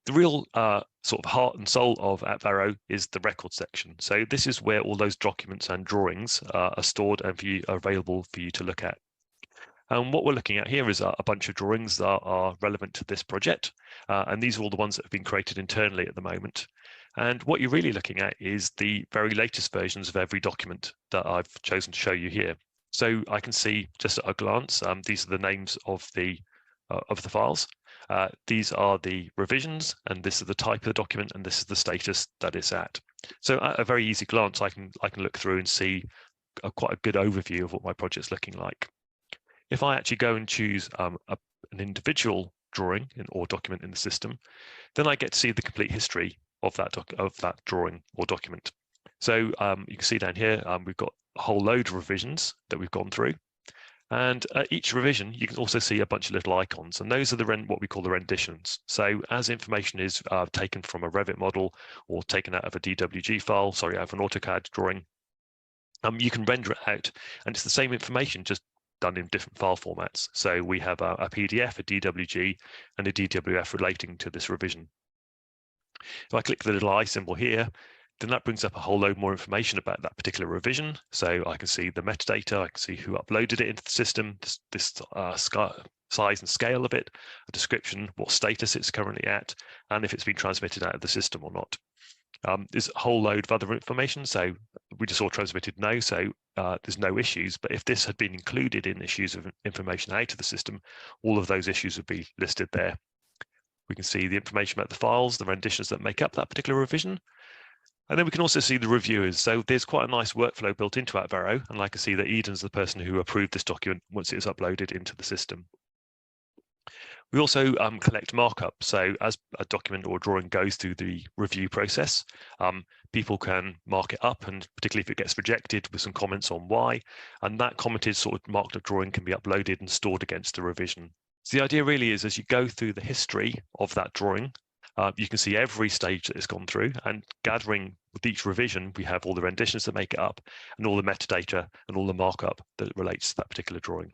The real sort of heart and soul of Atvero is the record section. So this is where all those documents and drawings are stored and are available for you to look at. And what we're looking at here is a bunch of drawings that are relevant to this project. And these are all the ones that have been created internally at the moment. And what you're really looking at is the very latest versions of every document that I've chosen to show you here. So I can see just at a glance, these are the names of the files. These are the revisions, and this is the type of the document, and this is the status that it's at. So at a very easy glance, I can look through and see quite a good overview of what my project's looking like. If I actually go and choose an individual drawing or document in the system, then I get to see the complete history of that drawing or document. So you can see down here, we've got a whole load of revisions that we've gone through. And at each revision, you can also see a bunch of little icons, and those are what we call the renditions. So as information is taken from a Revit model or taken out of a DWG file, sorry, out of an AutoCAD drawing, you can render it out, and it's the same information, just done in different file formats. So we have a PDF, a DWG, and a DWF relating to this revision. If I click the little eye symbol here, then that brings up a whole load more information about that particular revision. So I can see the metadata, I can see who uploaded it into the system, this size and scale of it, a description, what status it's currently at, and if it's been transmitted out of the system or not. There's a whole load of other information. So we just saw transmitted no, so there's no issues. But if this had been included in issues of information out of the system, all of those issues would be listed there. We can see the information about the files, the renditions that make up that particular revision. And then we can also see the reviewers. So there's quite a nice workflow built into Atvero. And I can see that Eden's the person who approved this document once it is uploaded into the system. We also collect markup. So as a document or drawing goes through the review process, people can mark it up, and particularly if it gets rejected, with some comments on why. And that commented sort of marked up drawing can be uploaded and stored against the revision. So the idea really is, as you go through the history of that drawing, you can see every stage that it's gone through, and gathering with each revision, we have all the renditions that make it up and all the metadata and all the markup that relates to that particular drawing.